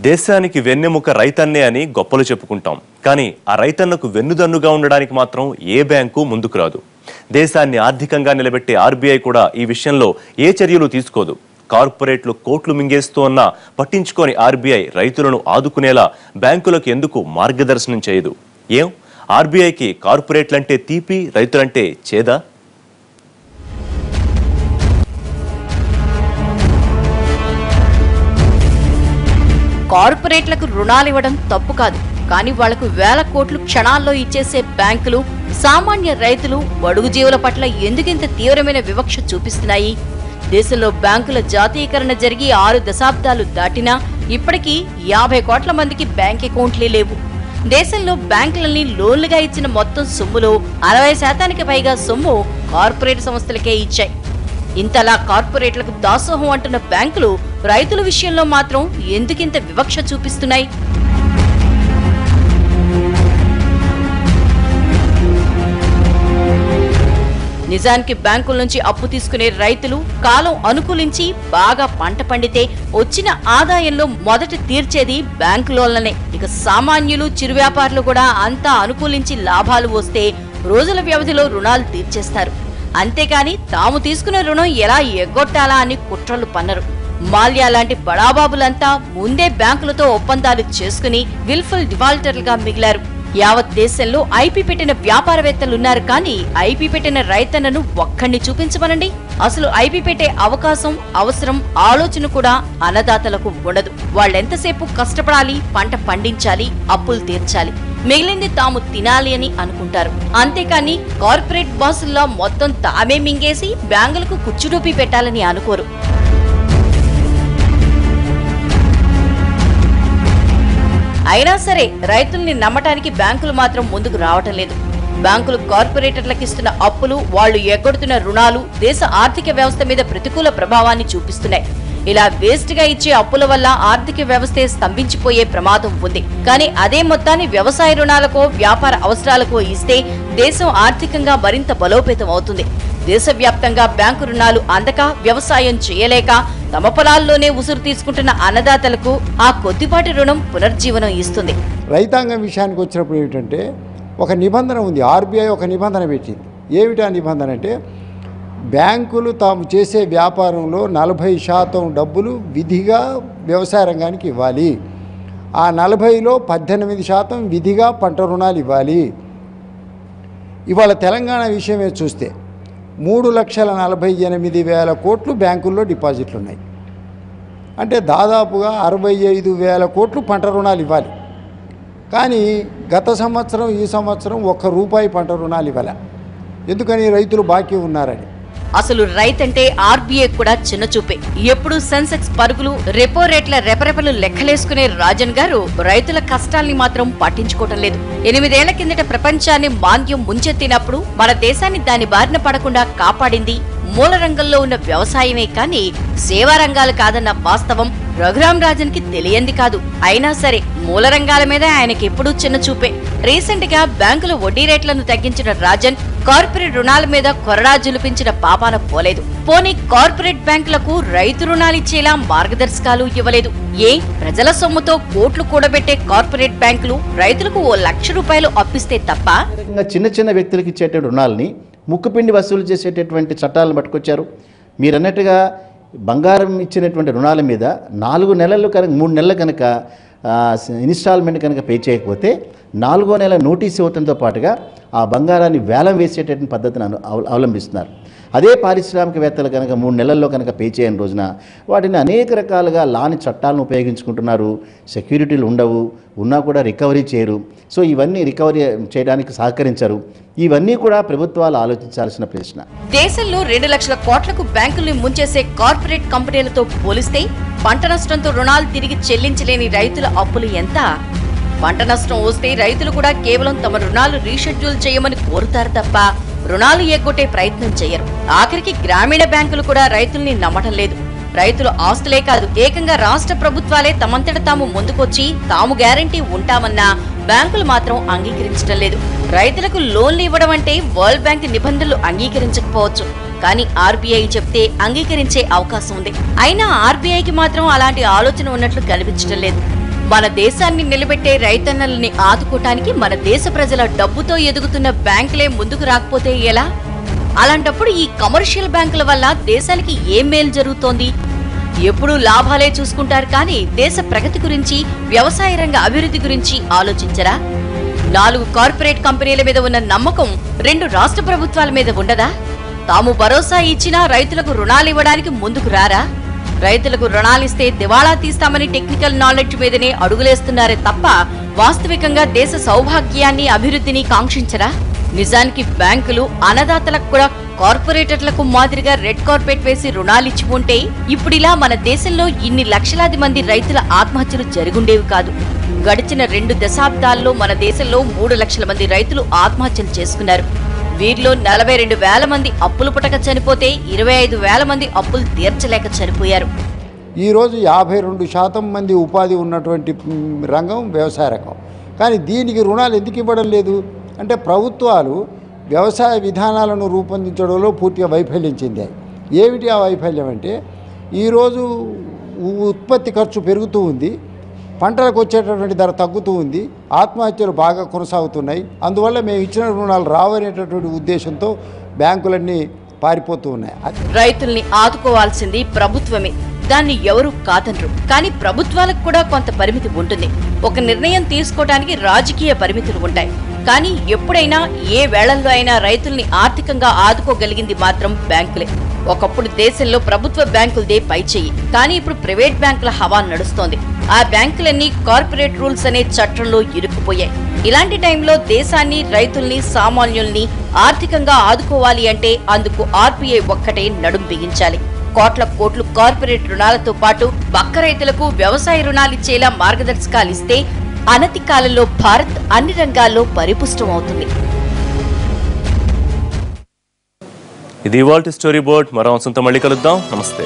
దేశానికి వెన్నెముక రైతన్నే అని గొప్పలు చెప్పుకుంటాం. కానీ ఆ రైతన్నకు వెన్నుదన్నుగా ఉండడానికి మాత్రం ఏ బ్యాంకు ముందుకు రాదు. దేశాన్ని ఆర్థికంగా నిలబెట్టే ఆర్బీఐ కూడా ఈ విషయంలో ఏ చర్యలు తీసుకోదు. కార్పొరేట్లు కోట్లు మింగేస్తూ ఉన్నా పట్టించుకొని ఆర్బీఐ రైతులను ఆదుకునేలా బ్యాంకులకు ఎందుకు మార్గదర్శనం చేయదు? ఏం ఆర్బీఐకి కార్పొరేట్లంటే తీపి, రైతులంటే చేదా? కార్పొరేట్లకు రుణాలు ఇవ్వడం తప్పు కాదు. కానీ వాళ్లకు వేల కోట్లు క్షణాల్లో ఇచ్చేసే బ్యాంకులు సామాన్య రైతులు, బడుగు జీవుల పట్ల ఎందుకింత తీవ్రమైన వివక్ష చూపిస్తున్నాయి? దేశంలో బ్యాంకుల జాతీయకరణ జరిగి 6 దశాబ్దాలు దాటినా ఇప్పటికీ 50 కోట్ల మందికి బ్యాంక్ అకౌంట్లే లేవు. దేశంలో బ్యాంకులన్నీ లోన్లుగా ఇచ్చిన మొత్తం సొమ్ములో 60% పైగా సొమ్ము కార్పొరేట్ సంస్థలకే ఇచ్చాయి. ఇంతలా కార్పొరేట్లకు దాసోహం అంటున్న బ్యాంకులు రైతుల విషయంలో మాత్రం ఎందుకింత వివక్ష చూపిస్తున్నాయి? నిజానికి బ్యాంకుల నుంచి అప్పు తీసుకునే రైతులు కాలం అనుకూలించి బాగా పంట పండితే వచ్చిన ఆదాయంలో మొదట తీర్చేది బ్యాంకు లోన్లనే. ఇక సామాన్యులు, చిరు వ్యాపారులు కూడా అంతా అనుకూలించి లాభాలు వస్తే రోజుల వ్యవధిలో రుణాలు తీర్చేస్తారు. అంతేకాని తాము తీసుకున్న రుణం ఎలా ఎగ్గొట్టాలా అని కుట్రలు పన్నరు. మాల్యా లాంటి బడాబాబులంతా ముందే బ్యాంకులతో ఒప్పందాలు చేసుకుని విల్ఫుల్ డిఫాల్టర్లుగా మిగిలారు. యావత్ దేశంలో ఐపీ పెట్టిన వ్యాపారవేత్తలున్నారు. కానీ ఐపీ పెట్టిన రైతన్నను ఒక్కడిని చూపించమనండి. అసలు ఐపీ పెట్టే అవకాశం, అవసరం, ఆలోచన కూడా అన్నదాతలకు ఉండదు. వాళ్ళెంతసేపు కష్టపడాలి, పంట పండించాలి, అప్పులు తీర్చాలి, మిగిలింది తాము తినాలి అని అనుకుంటారు. అంతేకాని కార్పొరేట్ బాసుల్లో మొత్తం తామే మింగేసి బ్యాంకులకు కుచ్చుటోపీ పెట్టాలని అనుకోరు. అయినా సరే రైతుల్ని నమ్మటానికి బ్యాంకులు మాత్రం ముందుకు రావటం లేదు. బ్యాంకులు కార్పొరేటర్లకు ఇస్తున్న అప్పులు, వాళ్లు ఎగ్గొడుతున్న రుణాలు దేశ ఆర్థిక వ్యవస్థ మీద ప్రతికూల ప్రభావాన్ని చూపిస్తున్నాయి. ఇలా వేస్ట్ గా ఇచ్చే అప్పుల వల్ల ఆర్థిక వ్యవస్థే స్తంభించిపోయే ప్రమాదం ఉంది. కానీ అదే మొత్తాన్ని వ్యవసాయ రుణాలకో, వ్యాపార అవసరాలకో ఇస్తే దేశం ఆర్థికంగా మరింత బలోపేతం అవుతుంది. దేశవ్యాప్తంగా బ్యాంకు రుణాలు అందక, వ్యవసాయం చేయలేక తమ పొలాల్లోనే ఉసురు తీసుకుంటున్న అన్నదాతలకు ఆ కొద్దిపాటి రుణం పునర్జీవనం ఇస్తుంది. రైతాంగం విషయానికి వచ్చినప్పుడు ఏమిటంటే ఒక నిబంధన ఉంది. ఆర్బీఐ ఒక నిబంధన పెట్టింది. ఏమిటా నిబంధన అంటే బ్యాంకులు తాము చేసే వ్యాపారంలో 40% డబ్బులు విధిగా వ్యవసాయ రంగానికి ఇవ్వాలి. ఆ 40లో 18% విధిగా పంట రుణాలు ఇవ్వాలి. ఇవాళ తెలంగాణ విషయమే చూస్తే 3,48,000 కోట్లు బ్యాంకుల్లో డిపాజిట్లు ఉన్నాయి. అంటే దాదాపుగా 65,000 కోట్లు పంట రుణాలు ఇవ్వాలి. కానీ గత సంవత్సరం, ఈ సంవత్సరం ₹1 పంట రుణాలు ఇవ్వాలి. ఎందుకని? రైతులు బాకీ ఉన్నారని. అసలు రైతంటే ఆర్బీఐ కూడా చిన్న చూపే. ఎప్పుడు సెన్సెక్స్ పరుగులు, రెపో రేట్ల రెపరెపలు లెక్కలేసుకునే రాజన్ గారు రైతుల కష్టాల్ని మాత్రం పట్టించుకోవటం లేదు. 8 ఏళ్ల కిందట ప్రపంచాన్ని మాంద్యం ముంచెత్తినప్పుడు మన దేశాన్ని దాని బారిన పడకుండా కాపాడింది మూల రంగంలో ఉన్న వ్యవసాయమే. కానీ సేవా రంగాలు కాదన్న వాస్తవం రఘురాం రాజన్ కి తెలియంది కాదు. అయినా సరే మూల రంగాల మీద ఆయనకి ఎప్పుడూ చిన్న చూపే. రీసెంట్ గా బ్యాంకుల వడ్డీ రేట్లను తగ్గించిన రాజన్ కార్పొరేట్ రుణాల మీద కొరడా జులిపించిన పాపాన పోలేదు. పోనీ కార్పొరేట్ బ్యాంకులకు రైతు రుణాలిచ్చేలా మార్గదర్శకాలు ఇవ్వలేదు. ప్రజల సొమ్ముతో కోట్లు కూడబెట్టే కార్పొరేట్ బ్యాంకులు రైతులకు ₹1,00,000 అప్పిస్తే తప్ప చిన్న చిన్న వ్యక్తులకు ఇచ్చేట రుణాలని ముక్కుపిండి వసూలు చేసేటటువంటి చట్టాలను పట్టుకొచ్చారు. మీరన్నట్టుగా బంగారం ఇచ్చినటువంటి రుణాల మీద 4 నెలలు కనుక 3 నెలలు కనుక ఇన్స్టాల్మెంట్ కనుక పే చేయకపోతే 4వ నెల నోటీస్ ఇవ్వడంతో పాటుగా ఆ బంగారాన్ని వేలం వేసేటటువంటి పద్ధతిని అవలంబిస్తున్నారు. అదే పారిశ్రామికవేత్తలు కనుక 3 నెలల్లో కనుక పే చేయని రోజున వాటిని అనేక రకాలుగా లాని చట్టాలను ఉపయోగించుకుంటున్నారు. సెక్యూరిటీలు ఉండవు, ఉన్నా కూడా రికవరీ చేయరు. సో ఇవన్నీ రికవరీ చేయడానికి సహకరించరు. ఇవన్నీ కూడా ప్రభుత్వాలు ఆలోచించాల్సిన ప్రశ్న. దేశంలో 2 లక్షల కోట్లకు బ్యాంకుల్ని ముంచేసే కార్పొరేట్ కంపెనీలతో పోలిస్తే పంట నష్టంతో రుణాలు తిరిగి చెల్లించలేని రైతుల అప్పులు ఎంత? పంట నష్టం వస్తే రైతులు కూడా కేవలం తమ రుణాలు రీషెడ్యూల్ చేయమని కోరుతారు తప్ప రుణాలు ఎగ్గొట్టే ప్రయత్నం చేయరు. ఆఖరికి గ్రామీణ బ్యాంకులు కూడా రైతుల్ని నమ్మటం లేదు. రైతులు ఆస్తులే కాదు, ఏకంగా రాష్ట్ర ప్రభుత్వాలే తమంతట తాము ముందుకొచ్చి తాము గ్యారంటీ ఉంటామన్నా బ్యాంకులు మాత్రం అంగీకరించడం లేదు. రైతులకు లోన్లు ఇవ్వడం అంటే వరల్డ్ బ్యాంక్ నిబంధనలు అంగీకరించకపోవచ్చు, కానీ ఆర్బీఐ చెప్తే అంగీకరించే అవకాశం ఉంది. అయినా ఆర్బీఐకి మాత్రం అలాంటి ఆలోచన ఉన్నట్లు కనిపించడం లేదు. మన దేశాన్ని నిలబెట్టే రైతన్నల్ని ఆదుకోవటానికి మన దేశ ప్రజల డబ్బుతో ఎదుగుతున్న బ్యాంకులే ముందుకు రాకపోతే ఎలా? అలాంటప్పుడు ఈ కమర్షియల్ బ్యాంకుల వల్ల దేశానికి ఏం మేలు జరుగుతోంది? ఎప్పుడూ లాభాలే చూసుకుంటారు కానీ దేశ ప్రగతి గురించి, వ్యవసాయ రంగ అభివృద్ధి గురించి ఆలోచించరా? 4 కార్పొరేట్ కంపెనీల మీద ఉన్న నమ్మకం 2 రాష్ట్ర ప్రభుత్వాల మీద ఉండదా? తాము భరోసా ఇచ్చినా రైతులకు రుణాలు ఇవ్వడానికి ముందుకు రారా? రైతులకు రుణాలిస్తే దివాళా తీస్తామని టెక్నికల్ నాలెడ్జ్ మీదనే అడుగులేస్తున్నారే తప్ప వాస్తవికంగా దేశ సౌభాగ్యాన్ని, అభివృద్ధిని కాంక్షించరా? నిజానికి బ్యాంకులు అన్నదాతలకు కూడా కార్పొరేటర్లకు మాదిరిగా రెడ్ కార్పెట్ వేసి రుణాలిచ్చి ఉంటే ఇప్పుడిలా మన దేశంలో ఇన్ని లక్షలాది మంది రైతుల ఆత్మహత్యలు జరుగుండేవి కాదు. గడిచిన 2 దశాబ్దాల్లో మన దేశంలో 3 లక్షల మంది రైతులు ఆత్మహత్యలు చేసుకున్నారు. వీరిలో 42,000 మంది అప్పులు పుట్టక చనిపోతే 25,000 మంది అప్పులు తీర్చలేక చనిపోయారు. ఈరోజు 52% మంది ఉపాధి ఉన్నటువంటి రంగం వ్యవసాయ రంగం. కానీ దీనికి రుణాలు ఎందుకు ఇవ్వడం లేదు అంటే ప్రభుత్వాలు వ్యవసాయ విధానాలను రూపొందించడంలో పూర్తిగా వైఫల్యం చెందాయి. ఏమిటి ఆ వైఫల్యం అంటే ఈరోజు ఉత్పత్తి ఖర్చు పెరుగుతూ ఉంది, పంటలకు వచ్చేటటువంటి ధర తగ్గుతూ ఉంది, ఆత్మహత్యలు బాగా కొనసాగుతున్నాయి. అందువల్ల మేము ఇచ్చిన రుణాలు రావనేటటువంటి ఉద్దేశంతో బ్యాంకులన్నీ పారిపోతూ ఉన్నాయి. రైతుల్ని ఆదుకోవాల్సింది ప్రభుత్వమే, దాన్ని ఎవరు కాదనరు. కానీ ప్రభుత్వాలకు కూడా కొంత పరిమితి ఉంటుంది. ఒక నిర్ణయం తీసుకోవడానికి రాజకీయ పరిమితులు ఉంటాయి. కానీ ఎప్పుడైనా ఏ వేళల్లో అయినా రైతుల్ని ఆర్థికంగా ఆదుకోగలిగింది మాత్రం బ్యాంకులే. ఒకప్పుడు దేశంలో ప్రభుత్వ బ్యాంకులదే పైచేయి, కానీ ఇప్పుడు ప్రైవేట్ బ్యాంకుల హవా నడుస్తోంది. ఆ బ్యాంకులన్నీ కార్పొరేట్ రూల్స్ అనే చట్టంలో ఇరుక్కుపోయాయి. ఇలాంటి టైంలో దేశాన్ని, రైతుల్ని, సామాన్యుల్ని ఆర్థికంగా ఆదుకోవాలి అంటే అందుకు ఆర్బీఐ ఒక్కటే నడుం బిగించాలి. కోట్లు కార్పొరేట్ రుణాలతో పాటు బక్క రైతులకు వ్యవసాయ రుణాలిచ్చేలా మార్గదర్శకాలిస్తే అనతి కాలంలో భారత్ అన్ని రంగాల్లో పరిపుష్టం అవుతుంది. ఇది ఇవాల్టి స్టోరీ బోర్డ్. మరో అంశంతో మళ్ళీ కలుద్దాం. నమస్తే.